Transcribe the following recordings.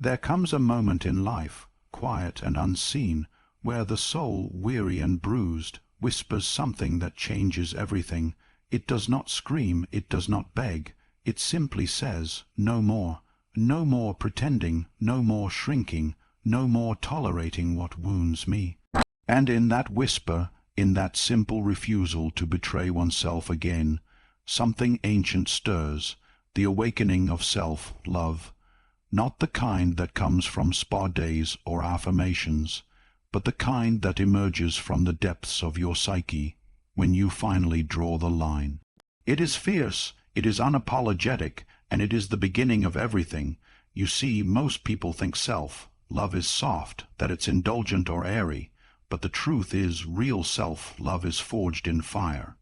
There comes a moment in life, quiet and unseen, where the soul, weary and bruised, whispers something that changes everything. It does not scream, it does not beg, it simply says, no more. No more pretending, no more shrinking, no more tolerating what wounds me. And in that whisper, in that simple refusal to betray oneself again, something ancient stirs, the awakening of self-love. Not the kind that comes from spa days or affirmations, but the kind that emerges from the depths of your psyche when you finally draw the line. It is fierce, it is unapologetic, and it is the beginning of everything. You see, most people think self-love is soft, that it's indulgent or airy, but the truth is real self-love is forged in fire.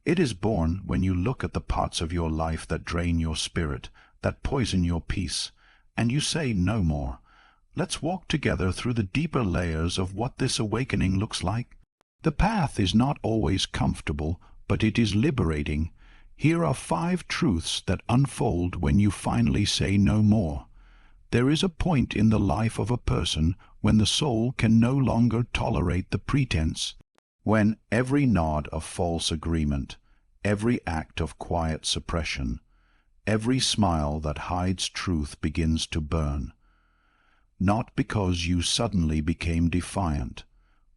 It is born when you look at the parts of your life that drain your spirit, that poison your peace, and you say no more. Let's walk together through the deeper layers of what this awakening looks like. The path is not always comfortable, but it is liberating. Here are 5 truths that unfold when you finally say no more. There is a point in the life of a person when the soul can no longer tolerate the pretense, when every nod of false agreement, every act of quiet suppression, every smile that hides truth begins to burn. Not because you suddenly became defiant,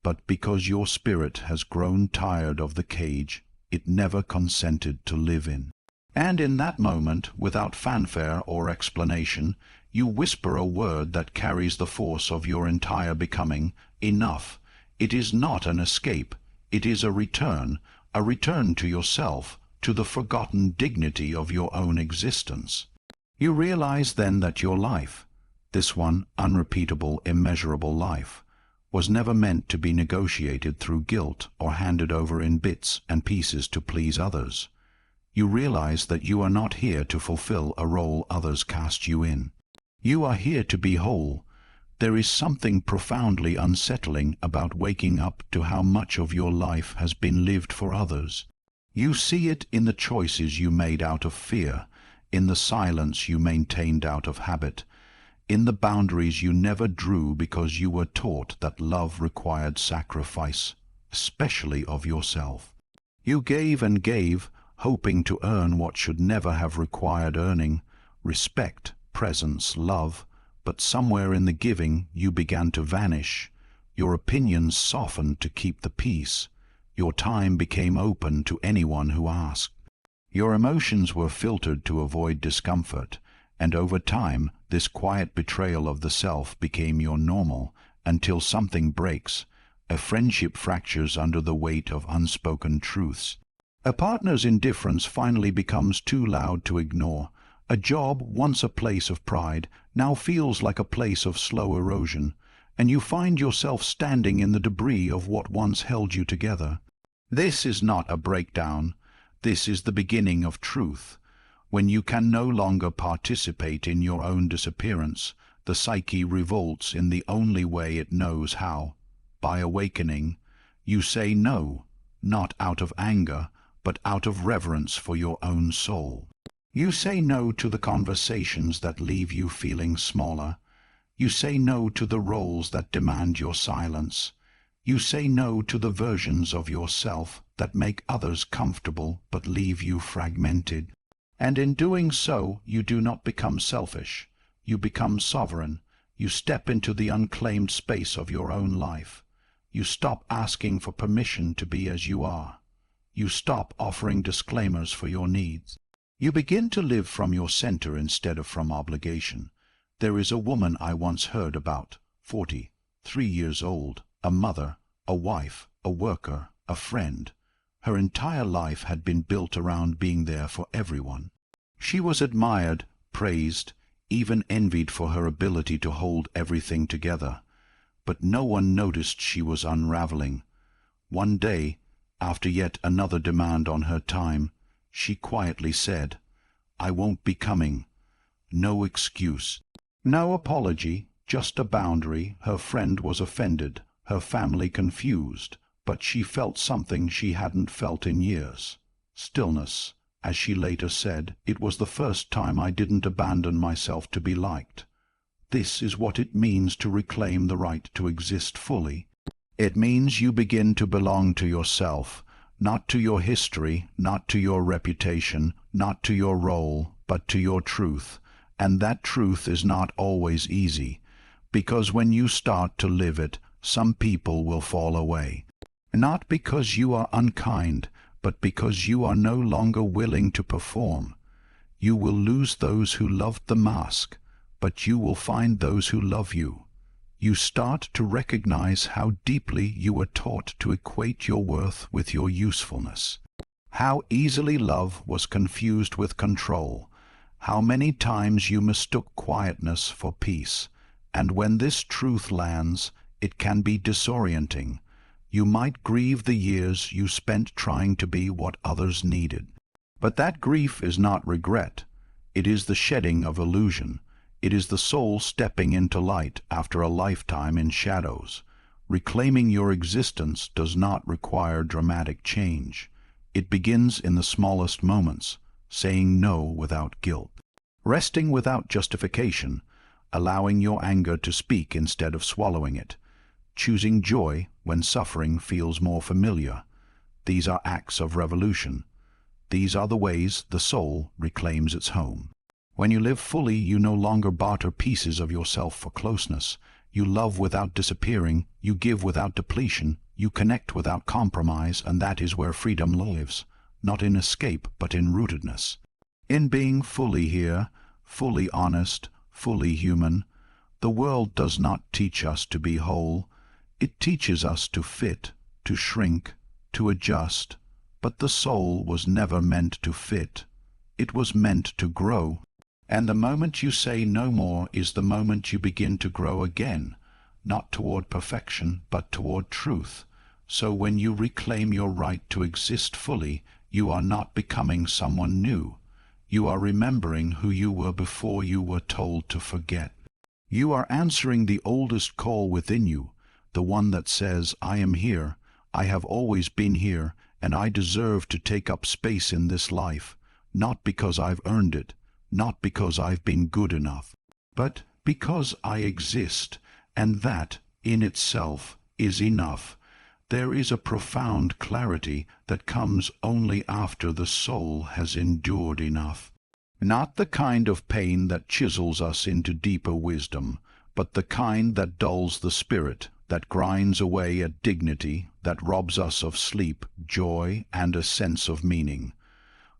but because your spirit has grown tired of the cage it never consented to live in. And in that moment, without fanfare or explanation, you whisper a word that carries the force of your entire becoming: enough. It is not an escape, it is a return to yourself, to the forgotten dignity of your own existence. You realize then that your life, this one unrepeatable, immeasurable life, was never meant to be negotiated through guilt or handed over in bits and pieces to please others. You realize that you are not here to fulfill a role others cast you in. You are here to be whole. There is something profoundly unsettling about waking up to how much of your life has been lived for others. You see it in the choices you made out of fear, in the silence you maintained out of habit, in the boundaries you never drew because you were taught that love required sacrifice, especially of yourself. You gave and gave, hoping to earn what should never have required earning: respect, presence, love. But somewhere in the giving you began to vanish. Your opinions softened to keep the peace. Your time became open to anyone who asked. Your emotions were filtered to avoid discomfort, and over time this quiet betrayal of the self became your normal, until something breaks. A friendship fractures under the weight of unspoken truths. A partner's indifference finally becomes too loud to ignore. A job, once a place of pride, now feels like a place of slow erosion, and you find yourself standing in the debris of what once held you together. This is not a breakdown. This is the beginning of truth. When you can no longer participate in your own disappearance, the psyche revolts in the only way it knows how. By awakening, you say no, not out of anger, but out of reverence for your own soul. You say no to the conversations that leave you feeling smaller. You say no to the roles that demand your silence. You say no to the versions of yourself that make others comfortable but leave you fragmented. And in doing so, you do not become selfish. You become sovereign. You step into the unclaimed space of your own life. You stop asking for permission to be as you are. You stop offering disclaimers for your needs. You begin to live from your center instead of from obligation. There is a woman I once heard about, 40, 3 years old, a mother, a wife, a worker, a friend. Her entire life had been built around being there for everyone. She was admired, praised, even envied for her ability to hold everything together. But no one noticed she was unraveling. One day, after yet another demand on her time, she quietly said, "I won't be coming." No excuse, no apology, just a boundary. Her friend was offended, her family confused, but she felt something she hadn't felt in years. Stillness. As she later said, "It was the first time I didn't abandon myself to be liked." This is what it means to reclaim the right to exist fully. It means you begin to belong to yourself, not to your history, not to your reputation, not to your role, but to your truth. And that truth is not always easy, because when you start to live it, some people will fall away. Not because you are unkind, but because you are no longer willing to perform. You will lose those who loved the mask, but you will find those who love you. You start to recognize how deeply you were taught to equate your worth with your usefulness. How easily love was confused with control. How many times you mistook quietness for peace. And when this truth lands, it can be disorienting. You might grieve the years you spent trying to be what others needed. But that grief is not regret. It is the shedding of illusion. It is the soul stepping into light after a lifetime in shadows. Reclaiming your existence does not require dramatic change. It begins in the smallest moments, saying no without guilt, resting without justification, allowing your anger to speak instead of swallowing it, choosing joy when suffering feels more familiar. These are acts of revolution. These are the ways the soul reclaims its home. When you live fully, you no longer barter pieces of yourself for closeness. You love without disappearing. You give without depletion. You connect without compromise, and that is where freedom lives, not in escape, but in rootedness. In being fully here, fully honest, fully human. The world does not teach us to be whole. It teaches us to fit, to shrink, to adjust. But the soul was never meant to fit. It was meant to grow. And the moment you say no more is the moment you begin to grow again, not toward perfection, but toward truth. So when you reclaim your right to exist fully, you are not becoming someone new. You are remembering who you were before you were told to forget. You are answering the oldest call within you, the one that says, I am here, I have always been here, and I deserve to take up space in this life, not because I've earned it, not because I've been good enough, but because I exist, and that, in itself, is enough. There is a profound clarity that comes only after the soul has endured enough. Not the kind of pain that chisels us into deeper wisdom, but the kind that dulls the spirit, that grinds away at dignity, that robs us of sleep, joy, and a sense of meaning.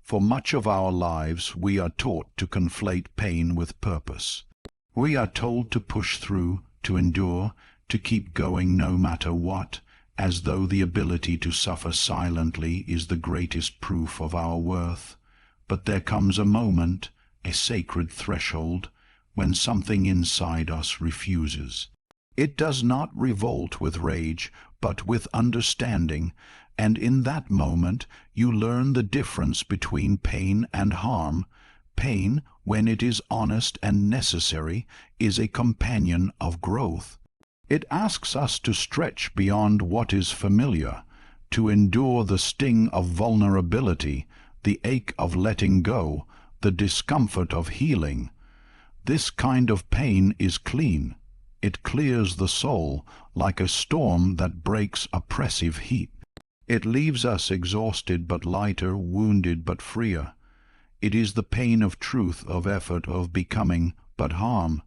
For much of our lives we are taught to conflate pain with purpose. We are told to push through, to endure, to keep going no matter what, as though the ability to suffer silently is the greatest proof of our worth. But there comes a moment, a sacred threshold, when something inside us refuses. It does not revolt with rage, but with understanding, and in that moment you learn the difference between pain and harm. Pain, when it is honest and necessary, is a companion of growth. It asks us to stretch beyond what is familiar, to endure the sting of vulnerability, the ache of letting go, the discomfort of healing. This kind of pain is clean. It clears the soul like a storm that breaks oppressive heat. It leaves us exhausted but lighter, wounded but freer. It is the pain of truth, of effort, of becoming, but harm.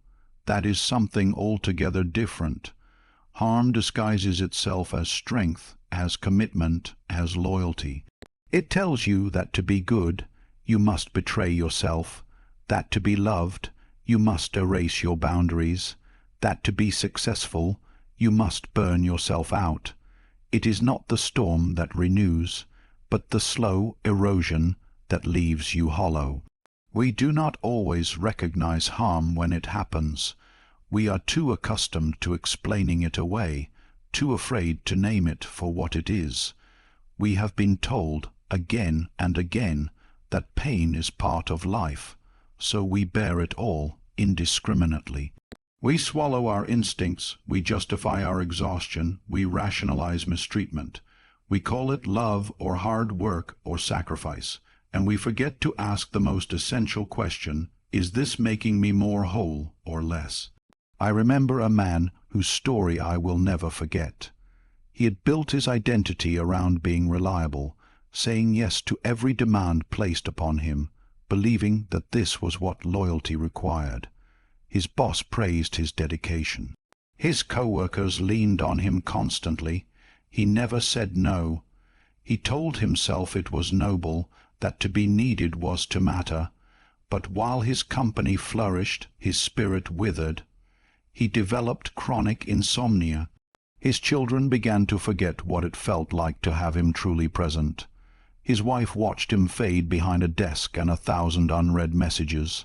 That is something altogether different. Harm disguises itself as strength, as commitment, as loyalty. It tells you that to be good, you must betray yourself, that to be loved, you must erase your boundaries, that to be successful, you must burn yourself out. It is not the storm that renews, but the slow erosion that leaves you hollow. We do not always recognize harm when it happens. We are too accustomed to explaining it away, too afraid to name it for what it is. We have been told again and again that pain is part of life, so we bear it all indiscriminately. We swallow our instincts, we justify our exhaustion, we rationalize mistreatment. We call it love or hard work or sacrifice, and we forget to ask the most essential question, is this making me more whole or less? I remember a man whose story I will never forget. He had built his identity around being reliable, saying yes to every demand placed upon him, believing that this was what loyalty required. His boss praised his dedication. His co-workers leaned on him constantly. He never said no. He told himself it was noble, that to be needed was to matter. But while his company flourished, his spirit withered. He developed chronic insomnia. His children began to forget what it felt like to have him truly present. His wife watched him fade behind a desk and 1,000 unread messages.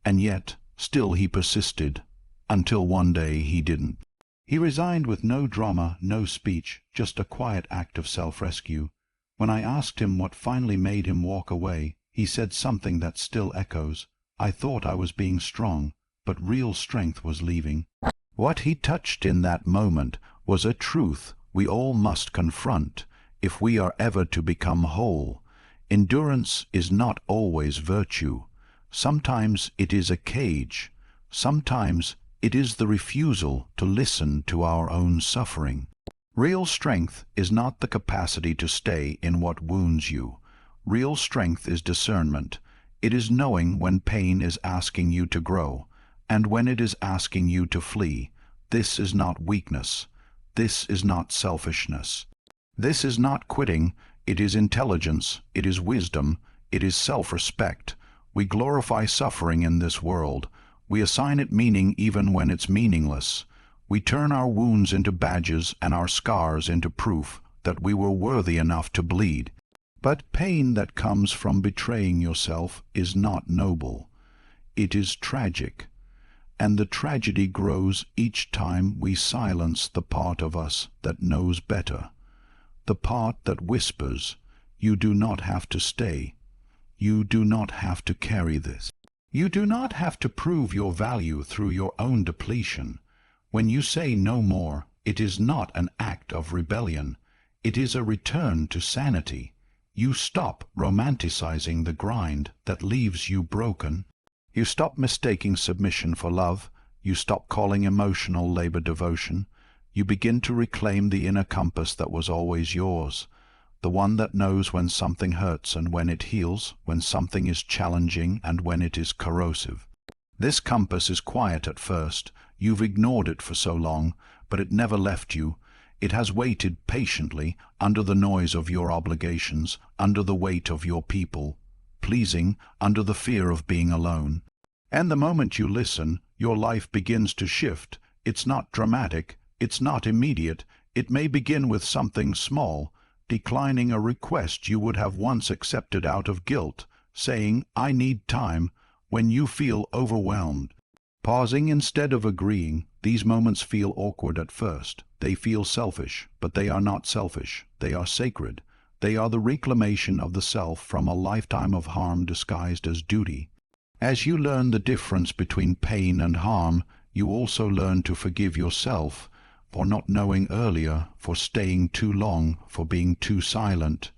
And yet, still he persisted, until one day he didn't. He resigned with no drama, no speech, just a quiet act of self-rescue. When I asked him what finally made him walk away, he said something that still echoes. I thought I was being strong, but real strength was leaving. What he touched in that moment was a truth we all must confront if we are ever to become whole. Endurance is not always virtue. Sometimes it is a cage. Sometimes it is the refusal to listen to our own suffering. Real strength is not the capacity to stay in what wounds you. Real strength is discernment. It is knowing when pain is asking you to grow, and when it is asking you to flee. This is not weakness. This is not selfishness. This is not quitting. It is intelligence. It is wisdom. It is self-respect. We glorify suffering in this world. We assign it meaning even when it's meaningless. We turn our wounds into badges and our scars into proof that we were worthy enough to bleed. But pain that comes from betraying yourself is not noble. It is tragic. And the tragedy grows each time we silence the part of us that knows better. The part that whispers, you do not have to stay. You do not have to carry this. You do not have to prove your value through your own depletion. When you say no more, it is not an act of rebellion. It is a return to sanity. You stop romanticizing the grind that leaves you broken. You stop mistaking submission for love. You stop calling emotional labor devotion. You begin to reclaim the inner compass that was always yours, the one that knows when something hurts and when it heals, when something is challenging and when it is corrosive. This compass is quiet at first. You've ignored it for so long, but it never left you. It has waited patiently under the noise of your obligations, under the weight of your people, pleasing under the fear of being alone. And the moment you listen, your life begins to shift. It's not dramatic. It's not immediate. It may begin with something small, declining a request you would have once accepted out of guilt, saying, I need time, when you feel overwhelmed. Pausing instead of agreeing. These moments feel awkward at first. They feel selfish, but they are not selfish. They are sacred. They are the reclamation of the self from a lifetime of harm disguised as duty. As you learn the difference between pain and harm, you also learn to forgive yourself for not knowing earlier, for staying too long, for being too silent.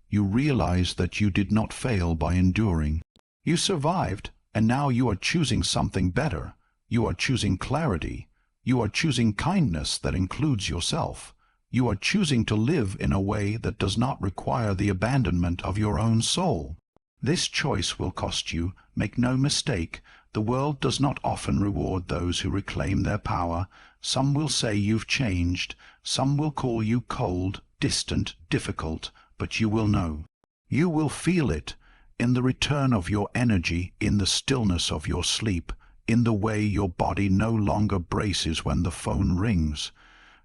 You realize that you did not fail by enduring. You survived, and now you are choosing something better. You are choosing clarity. You are choosing kindness that includes yourself. You are choosing to live in a way that does not require the abandonment of your own soul. This choice will cost you. Make no mistake, the world does not often reward those who reclaim their power. Some will say you've changed. Some will call you cold, distant, difficult, but you will know. You will feel it in the return of your energy, in the stillness of your sleep, in the way your body no longer braces when the phone rings.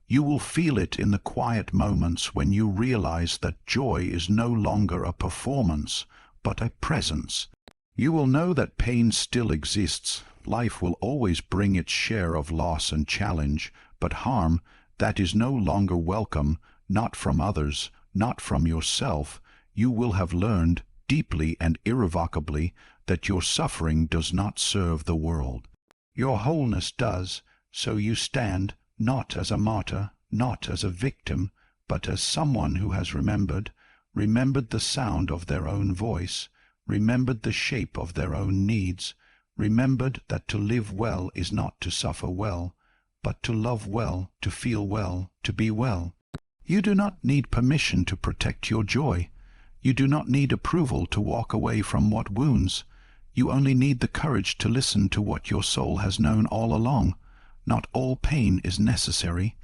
You will feel it in the quiet moments when you realize that joy is no longer a performance, but a presence. You will know that pain still exists. Life will always bring its share of loss and challenge, but harm that is no longer welcome, not from others, not from yourself. You will have learned deeply and irrevocably that your suffering does not serve the world. Your wholeness does, so you stand not as a martyr, not as a victim, but as someone who has remembered the sound of their own voice, remembered the shape of their own needs, remembered that to live well is not to suffer well, but to love well, to feel well, to be well. You do not need permission to protect your joy. You do not need approval to walk away from what wounds. You only need the courage to listen to what your soul has known all along. Not all pain is necessary.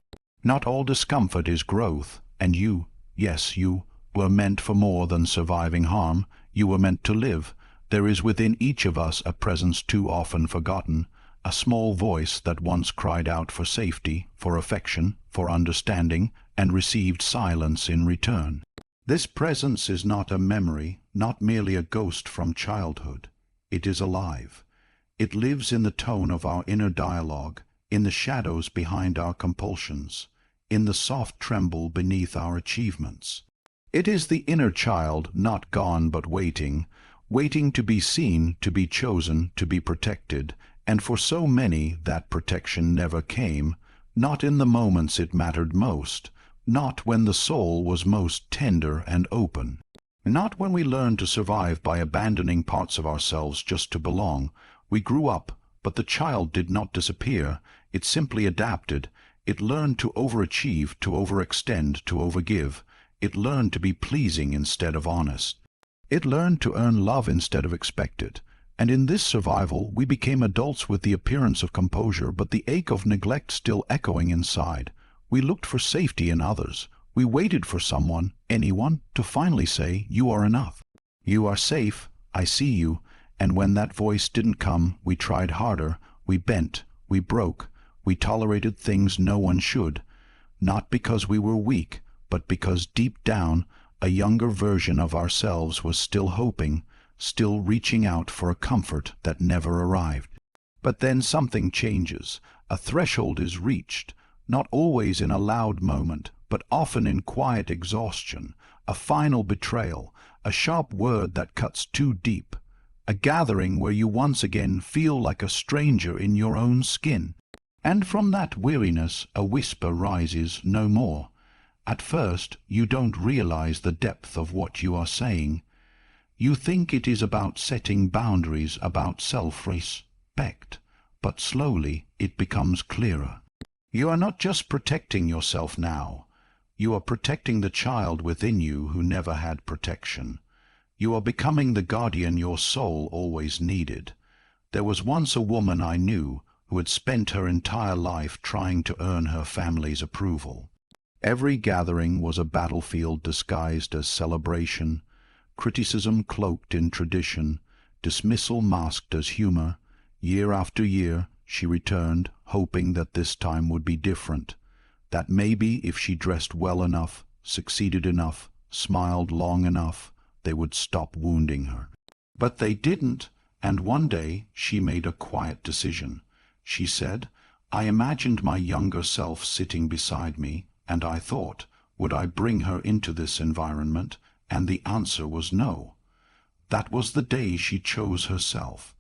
Not all discomfort is growth, and you, yes, you, were meant for more than surviving harm. You were meant to live. There is within each of us a presence too often forgotten, a small voice that once cried out for safety, for affection, for understanding, and received silence in return. This presence is not a memory, not merely a ghost from childhood. It is alive. It lives in the tone of our inner dialogue, in the shadows behind our compulsions, in the soft tremble beneath our achievements. It is the inner child, not gone but waiting, waiting to be seen, to be chosen, to be protected, and for so many that protection never came, not in the moments it mattered most, not when the soul was most tender and open, not when we learned to survive by abandoning parts of ourselves just to belong. We grew up, but the child did not disappear. It simply adapted. It learned to overachieve, to overextend, to overgive. It learned to be pleasing instead of honest. It learned to earn love instead of expect it. And in this survival we became adults with the appearance of composure, but the ache of neglect still echoing inside. We looked for safety in others. We waited for someone, anyone, to finally say, "You are enough. You are safe. I see you." And when that voice didn't come, we tried harder. We bent. We broke. We tolerated things no one should. Not because we were weak, but because deep down a younger version of ourselves was still hoping, still reaching out for a comfort that never arrived. But then something changes. A threshold is reached, not always in a loud moment, but often in quiet exhaustion, a final betrayal, a sharp word that cuts too deep, a gathering where you once again feel like a stranger in your own skin. And from that weariness a whisper rises no more. At first you don't realize the depth of what you are saying. You think it is about setting boundaries, about self-respect, but slowly it becomes clearer. You are not just protecting yourself now. You are protecting the child within you who never had protection. You are becoming the guardian your soul always needed. There was once a woman I knew who had spent her entire life trying to earn her family's approval. Every gathering was a battlefield disguised as celebration, criticism cloaked in tradition, dismissal masked as humor. Year after year she returned, hoping that this time would be different, that maybe if she dressed well enough, succeeded enough, smiled long enough, they would stop wounding her. But they didn't, and one day she made a quiet decision. She said, "I imagined my younger self sitting beside me, and I thought, would I bring her into this environment? And the answer was no." That was the day she chose herself.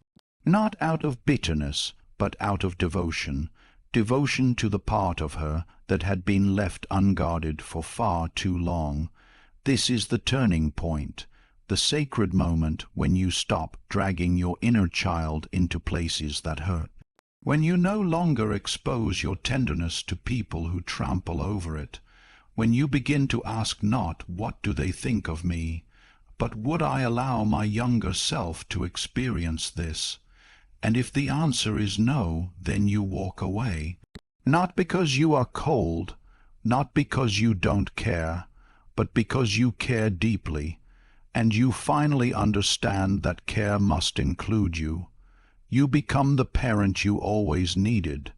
Not out of bitterness, but out of devotion. Devotion to the part of her that had been left unguarded for far too long. This is the turning point, the sacred moment when you stop dragging your inner child into places that hurt. When you no longer expose your tenderness to people who trample over it. When you begin to ask not, "What do they think of me?" but "Would I allow my younger self to experience this?" And if the answer is no, then you walk away. Not because you are cold, not because you don't care, but because you care deeply, and you finally understand that care must include you. You become the parent you always needed.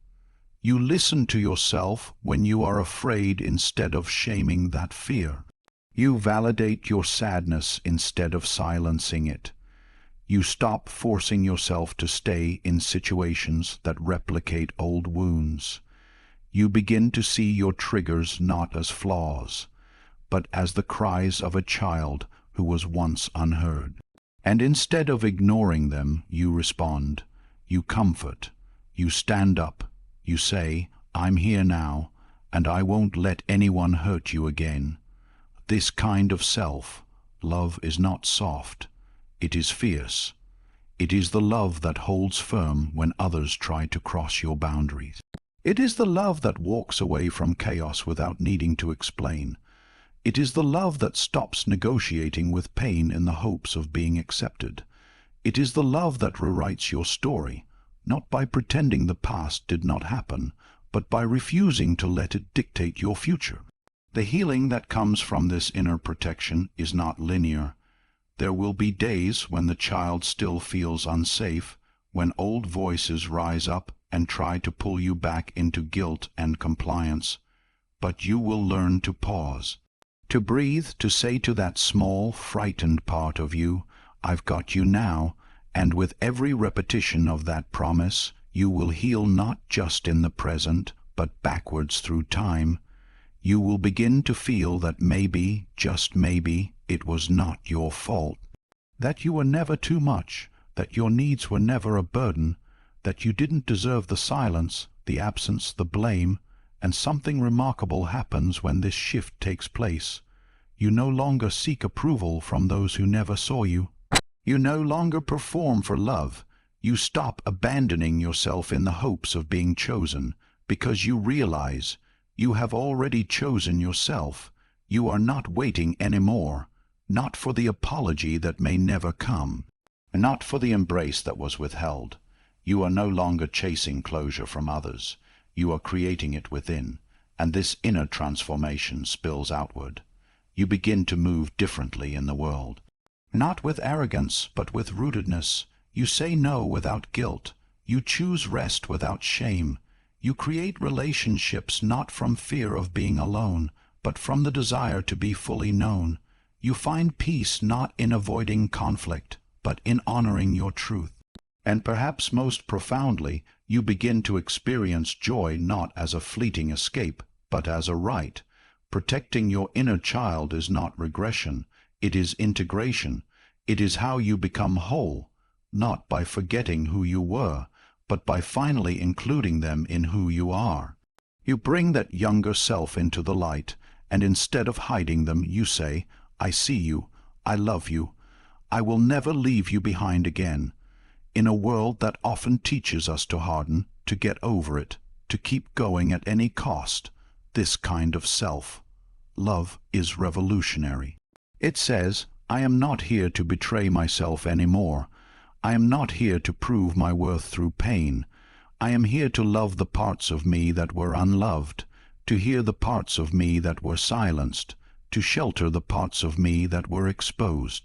You listen to yourself when you are afraid instead of shaming that fear. You validate your sadness instead of silencing it. You stop forcing yourself to stay in situations that replicate old wounds. You begin to see your triggers not as flaws, but as the cries of a child who was once unheard. And instead of ignoring them, you respond. You comfort. You stand up. You say, "I'm here now, and I won't let anyone hurt you again." This kind of self, love, is not soft. It is fierce. It is the love that holds firm when others try to cross your boundaries. It is the love that walks away from chaos without needing to explain. It is the love that stops negotiating with pain in the hopes of being accepted. It is the love that rewrites your story, not by pretending the past did not happen, but by refusing to let it dictate your future. The healing that comes from this inner protection is not linear. There will be days when the child still feels unsafe, when old voices rise up and try to pull you back into guilt and compliance. But you will learn to pause, to breathe, to say to that small, frightened part of you, "I've got you now," and with every repetition of that promise, you will heal not just in the present, but backwards through time. You will begin to feel that maybe, just maybe, it was not your fault, that you were never too much, that your needs were never a burden, that you didn't deserve the silence, the absence, the blame, and something remarkable happens when this shift takes place. You no longer seek approval from those who never saw you. You no longer perform for love. You stop abandoning yourself in the hopes of being chosen, because you realize you have already chosen yourself. You are not waiting anymore, not for the apology that may never come, not for the embrace that was withheld. You are no longer chasing closure from others. You are creating it within, and this inner transformation spills outward. You begin to move differently in the world, not with arrogance, but with rootedness. You say no without guilt. You choose rest without shame. You create relationships not from fear of being alone, but from the desire to be fully known. You find peace not in avoiding conflict, but in honoring your truth. And perhaps most profoundly, you begin to experience joy not as a fleeting escape, but as a right. Protecting your inner child is not regression, it is integration. It is how you become whole, not by forgetting who you were, but by finally including them in who you are. You bring that younger self into the light, and instead of hiding them, you say, "I see you, I love you, I will never leave you behind again." In a world that often teaches us to harden, to get over it, to keep going at any cost, this kind of self-love is revolutionary. It says, "I am not here to betray myself anymore. I am not here to prove my worth through pain. I am here to love the parts of me that were unloved, to hear the parts of me that were silenced, to shelter the parts of me that were exposed.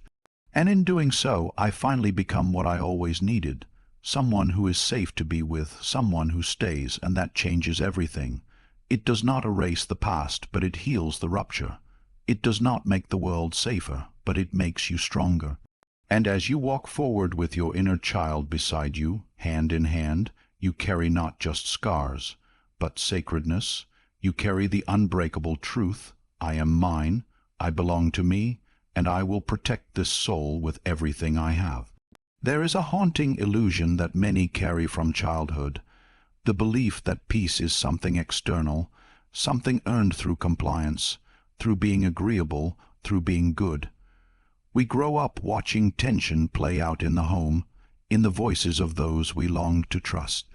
And in doing so, I finally become what I always needed, someone who is safe to be with, someone who stays, and that changes everything. It does not erase the past, but it heals the rupture. It does not make the world safer, but it makes you stronger. And as you walk forward with your inner child beside you, hand in hand, you carry not just scars, but sacredness. You carry the unbreakable truth, I am mine, I belong to me, and I will protect this soul with everything I have. There is a haunting illusion that many carry from childhood, the belief that peace is something external, something earned through compliance, through being agreeable, through being good. We grow up watching tension play out in the home, in the voices of those we long to trust.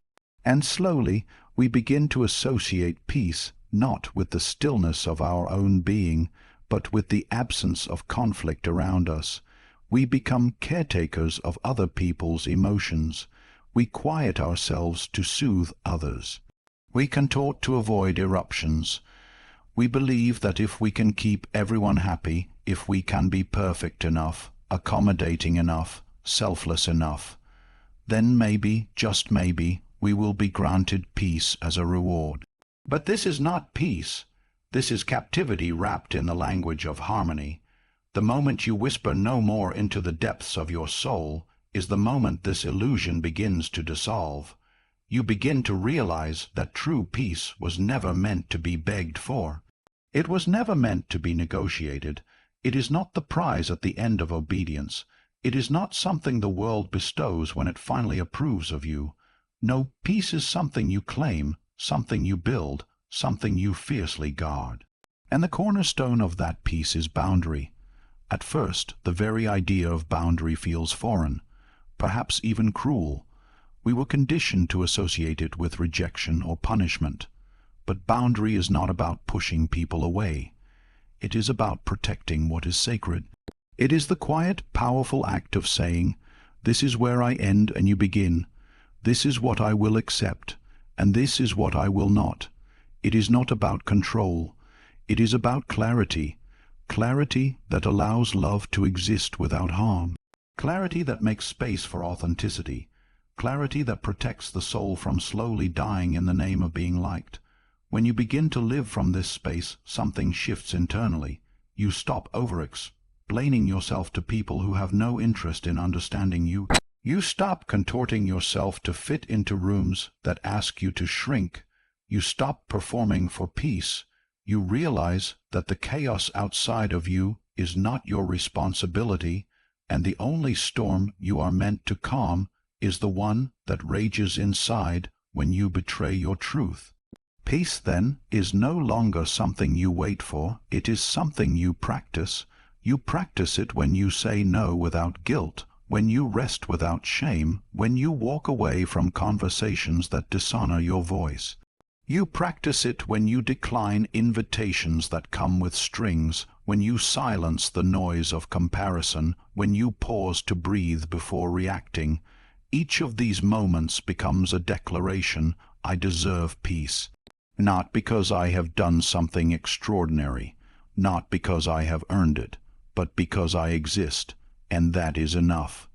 And slowly we begin to associate peace not with the stillness of our own being, but with the absence of conflict around us. We become caretakers of other people's emotions. We quiet ourselves to soothe others. We contort to avoid eruptions. We believe that if we can keep everyone happy, if we can be perfect enough, accommodating enough, selfless enough, then maybe, just maybe, we will be granted peace as a reward. But this is not peace. This is captivity wrapped in the language of harmony. The moment you whisper no more into the depths of your soul is the moment this illusion begins to dissolve. You begin to realize that true peace was never meant to be begged for. It was never meant to be negotiated. It is not the prize at the end of obedience. It is not something the world bestows when it finally approves of you. No, peace is something you claim, something you build, something you fiercely guard. And the cornerstone of that peace is boundary. At first, the very idea of boundary feels foreign. perhaps even cruel. We were conditioned to associate it with rejection or punishment. But boundary is not about pushing people away. It is about protecting what is sacred. It is the quiet, powerful act of saying, "This is where I end and you begin. This is what I will accept, and this is what I will not." It is not about control. It is about clarity. Clarity that allows love to exist without harm. Clarity that makes space for authenticity. Clarity that protects the soul from slowly dying in the name of being liked. When you begin to live from this space, something shifts internally. You stop over-explaining yourself to people who have no interest in understanding you. You stop contorting yourself to fit into rooms that ask you to shrink. You stop performing for peace. You realize that the chaos outside of you is not your responsibility, and the only storm you are meant to calm is the one that rages inside when you betray your truth. Peace, then, is no longer something you wait for. It is something you practice. You practice it when you say no without guilt, when you rest without shame, when you walk away from conversations that dishonor your voice. You practice it when you decline invitations that come with strings, when you silence the noise of comparison, when you pause to breathe before reacting. Each of these moments becomes a declaration, "I deserve peace." Not because I have done something extraordinary, not because I have earned it, but because I exist, and that is enough.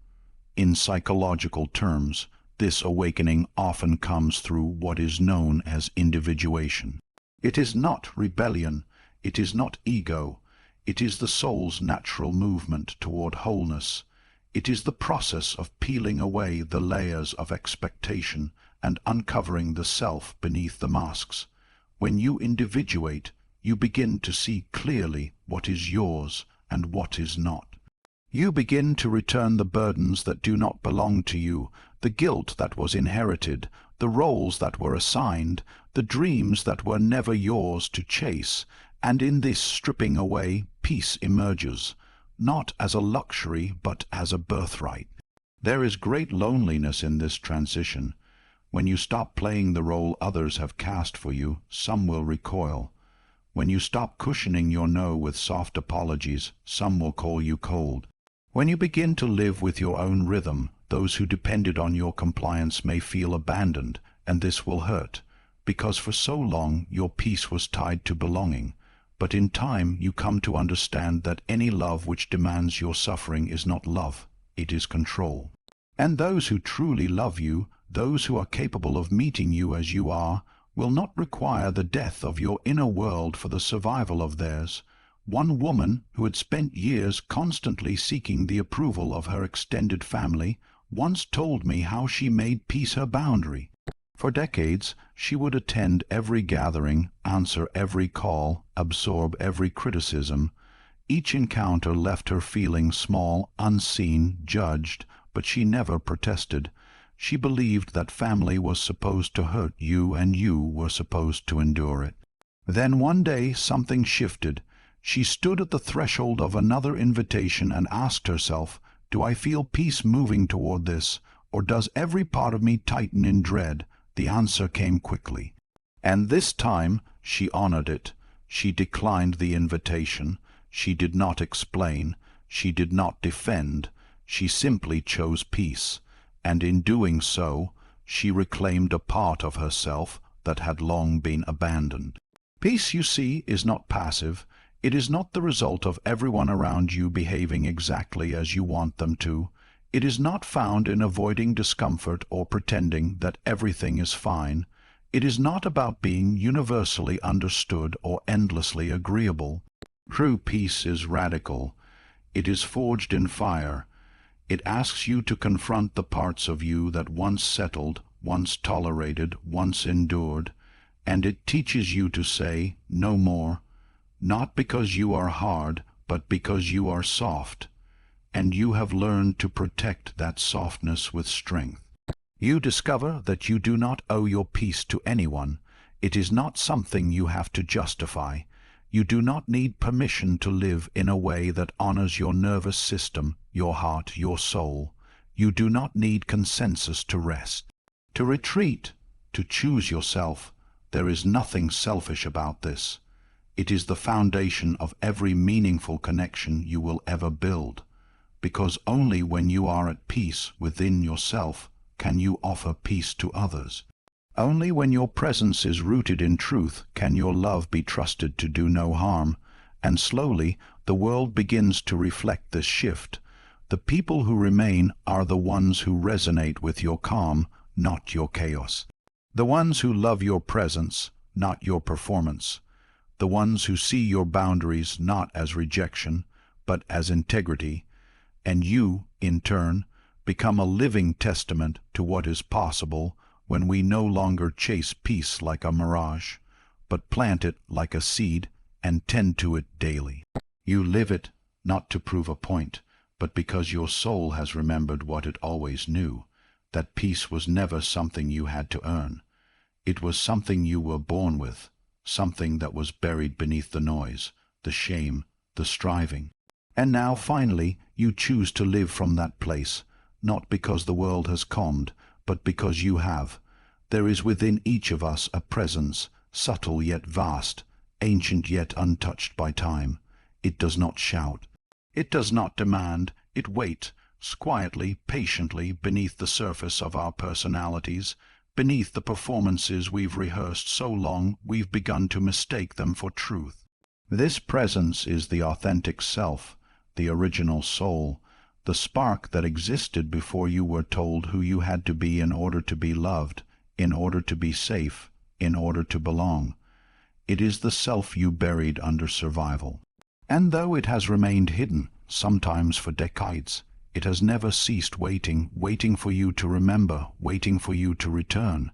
In psychological terms, this awakening often comes through what is known as individuation. It is not rebellion, it is not ego, it is the soul's natural movement toward wholeness. It is the process of peeling away the layers of expectation and uncovering the self beneath the masks. When you individuate, you begin to see clearly what is yours and what is not. You begin to return the burdens that do not belong to you, the guilt that was inherited, the roles that were assigned, the dreams that were never yours to chase, and in this stripping away, peace emerges, not as a luxury but as a birthright. There is great loneliness in this transition. When you stop playing the role others have cast for you, some will recoil. When you stop cushioning your no with soft apologies, some will call you cold. When you begin to live with your own rhythm, those who depended on your compliance may feel abandoned, and this will hurt, because for so long your peace was tied to belonging. But in time you come to understand that any love which demands your suffering is not love, it is control. And those who truly love you, those who are capable of meeting you as you are, will not require the death of your inner world for the survival of theirs. One woman who had spent years constantly seeking the approval of her extended family once told me how she made peace her boundary. For decades, she would attend every gathering, answer every call, absorb every criticism. Each encounter left her feeling small, unseen, judged, but she never protested. She believed that family was supposed to hurt you and you were supposed to endure it. Then one day something shifted. She stood at the threshold of another invitation and asked herself, "Do I feel peace moving toward this, or does every part of me tighten in dread?" The answer came quickly. And this time she honored it. She declined the invitation. She did not explain. She did not defend. She simply chose peace. And in doing so, she reclaimed a part of herself that had long been abandoned. Peace, you see, is not passive. It is not the result of everyone around you behaving exactly as you want them to. It is not found in avoiding discomfort or pretending that everything is fine. It is not about being universally understood or endlessly agreeable. True peace is radical. It is forged in fire. It asks you to confront the parts of you that once settled, once tolerated, once endured, and it teaches you to say, "No more," not because you are hard, but because you are soft, and you have learned to protect that softness with strength. You discover that you do not owe your peace to anyone. It is not something you have to justify. You do not need permission to live in a way that honors your nervous system, your heart, your soul. You do not need consensus to rest, to retreat, to choose yourself. There is nothing selfish about this. It is the foundation of every meaningful connection you will ever build, because only when you are at peace within yourself can you offer peace to others. Only when your presence is rooted in truth can your love be trusted to do no harm, and slowly the world begins to reflect this shift. The people who remain are the ones who resonate with your calm, not your chaos. The ones who love your presence, not your performance. The ones who see your boundaries not as rejection, but as integrity. And you, in turn, become a living testament to what is possible when we no longer chase peace like a mirage, but plant it like a seed and tend to it daily. You live it, not to prove a point, but because your soul has remembered what it always knew, that peace was never something you had to earn. It was something you were born with, something that was buried beneath the noise, the shame, the striving. And now, finally, you choose to live from that place, not because the world has calmed, but because you have. There is within each of us a presence, subtle yet vast, ancient yet untouched by time. It does not shout. It does not demand. It waits, quietly, patiently, beneath the surface of our personalities, beneath the performances we've rehearsed so long we've begun to mistake them for truth. This presence is the authentic self, the original soul, the spark that existed before you were told who you had to be in order to be loved, in order to be safe, in order to belong. It is the self you buried under survival. And though it has remained hidden, sometimes for decades, it has never ceased waiting for you to remember, waiting for you to return.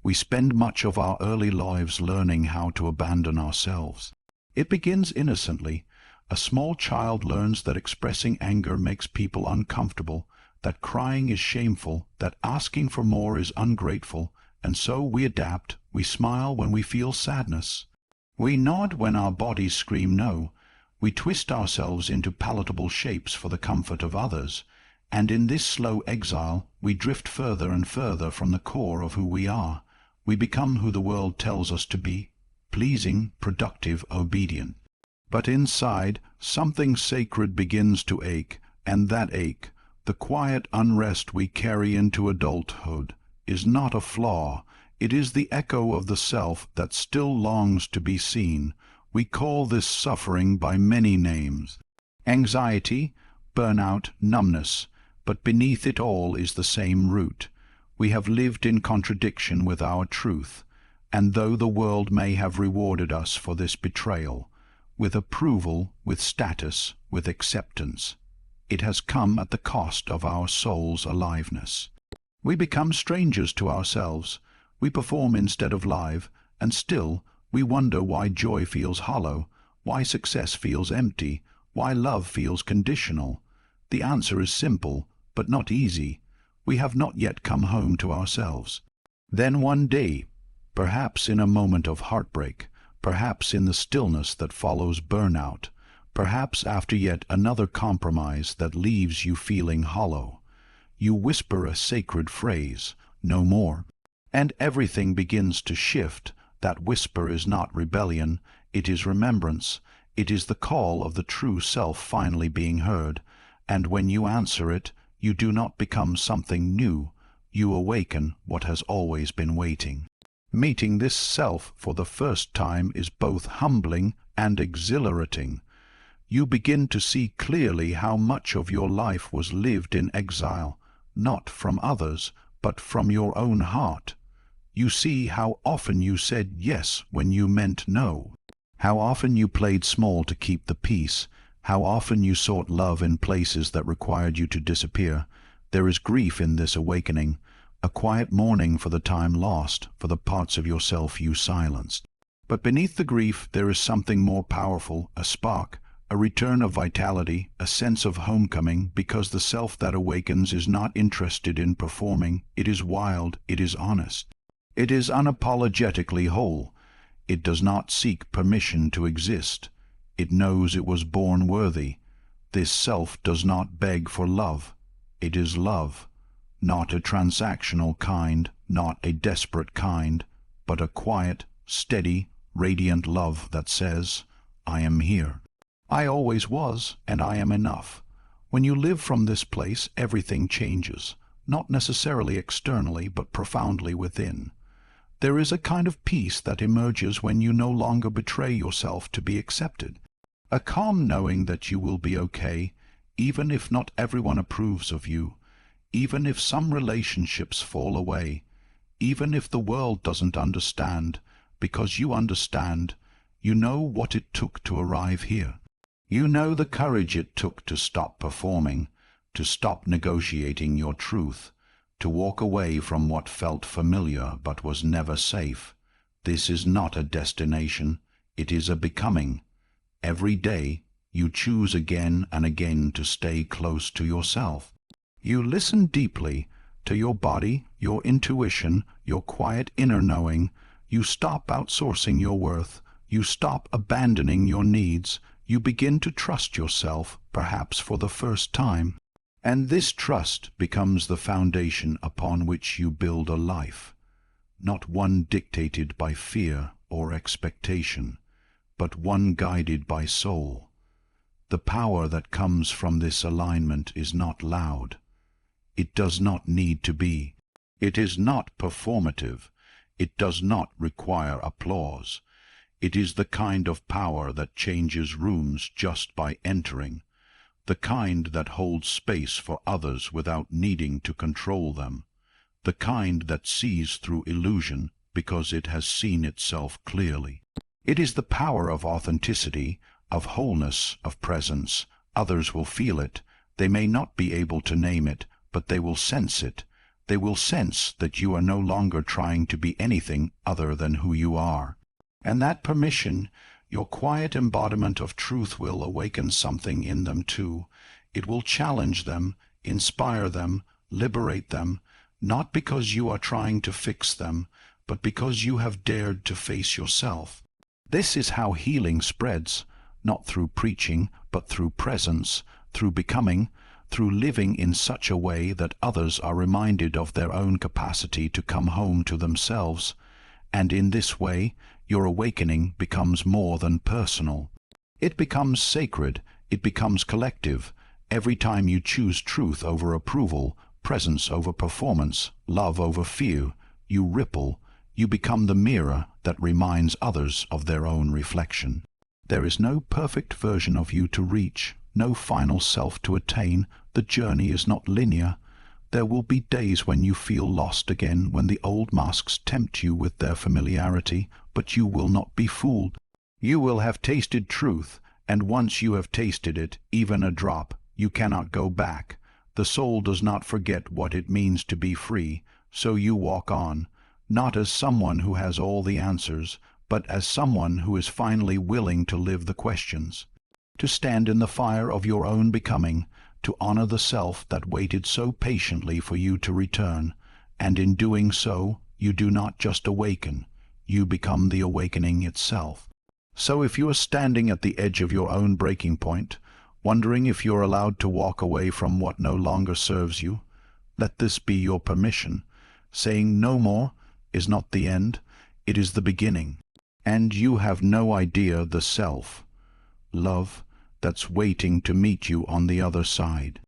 We spend much of our early lives learning how to abandon ourselves. It begins innocently. A small child learns that expressing anger makes people uncomfortable, that crying is shameful, that asking for more is ungrateful, and so we adapt. We smile when we feel sadness. We nod when our bodies scream no. We twist ourselves into palatable shapes for the comfort of others, and in this slow exile we drift further and further from the core of who we are. We become who the world tells us to be, pleasing, productive, obedient. But inside, something sacred begins to ache, and that ache, the quiet unrest we carry into adulthood, is not a flaw. It is the echo of the self that still longs to be seen. We call this suffering by many names. Anxiety, burnout, numbness, but beneath it all is the same root. We have lived in contradiction with our truth, and though the world may have rewarded us for this betrayal, with approval, with status, with acceptance, it has come at the cost of our soul's aliveness. We become strangers to ourselves. We perform instead of live, and still we wonder why joy feels hollow, why success feels empty, why love feels conditional. The answer is simple, but not easy. We have not yet come home to ourselves. Then one day, perhaps in a moment of heartbreak, perhaps in the stillness that follows burnout, perhaps after yet another compromise that leaves you feeling hollow, you whisper a sacred phrase, no more, and everything begins to shift. That whisper is not rebellion, it is remembrance. It is the call of the true self finally being heard, and when you answer it, you do not become something new, you awaken what has always been waiting. Meeting this self for the first time is both humbling and exhilarating. You begin to see clearly how much of your life was lived in exile, not from others, but from your own heart. You see how often you said yes when you meant no, how often you played small to keep the peace, how often you sought love in places that required you to disappear. There is grief in this awakening, a quiet mourning for the time lost, for the parts of yourself you silenced. But beneath the grief there is something more powerful, a spark, a return of vitality, a sense of homecoming, because the self that awakens is not interested in performing. It is wild, it is honest. It is unapologetically whole. It does not seek permission to exist. It knows it was born worthy. This self does not beg for love. It is love, not a transactional kind, not a desperate kind, but a quiet, steady, radiant love that says, I am here. I always was, and I am enough. When you live from this place, everything changes, not necessarily externally, but profoundly within. There is a kind of peace that emerges when you no longer betray yourself to be accepted. A calm knowing that you will be okay, even if not everyone approves of you, even if some relationships fall away, even if the world doesn't understand, because you understand. You know what it took to arrive here. You know the courage it took to stop performing, to stop negotiating your truth, to walk away from what felt familiar but was never safe. This is not a destination, it is a becoming. Every day you choose again and again to stay close to yourself. You listen deeply to your body, your intuition, your quiet inner knowing. You stop outsourcing your worth. You stop abandoning your needs. You begin to trust yourself, perhaps for the first time. And this trust becomes the foundation upon which you build a life, not one dictated by fear or expectation, but one guided by soul. The power that comes from this alignment is not loud. It does not need to be. It is not performative. It does not require applause. It is the kind of power that changes rooms just by entering, the kind that holds space for others without needing to control them, the kind that sees through illusion because it has seen itself clearly. It is the power of authenticity, of wholeness, of presence. Others will feel it. They may not be able to name it, but they will sense it. They will sense that you are no longer trying to be anything other than who you are. And that permission, your quiet embodiment of truth, will awaken something in them too. It will challenge them, inspire them, liberate them, not because you are trying to fix them, but because you have dared to face yourself. This is how healing spreads, not through preaching, but through presence, through becoming, through living in such a way that others are reminded of their own capacity to come home to themselves. And in this way, your awakening becomes more than personal. It becomes sacred, it becomes collective. Every time you choose truth over approval, presence over performance, love over fear, you ripple, you become the mirror that reminds others of their own reflection. There is no perfect version of you to reach, no final self to attain. The journey is not linear. There will be days when you feel lost again, when the old masks tempt you with their familiarity, but you will not be fooled. You will have tasted truth, and once you have tasted it, even a drop, you cannot go back. The soul does not forget what it means to be free, so you walk on, not as someone who has all the answers, but as someone who is finally willing to live the questions, to stand in the fire of your own becoming, to honor the self that waited so patiently for you to return, and in doing so, you do not just awaken, you become the awakening itself. So if you are standing at the edge of your own breaking point, wondering if you're allowed to walk away from what no longer serves you, let this be your permission. Saying no more is not the end, it is the beginning. And you have no idea the self, love, that's waiting to meet you on the other side.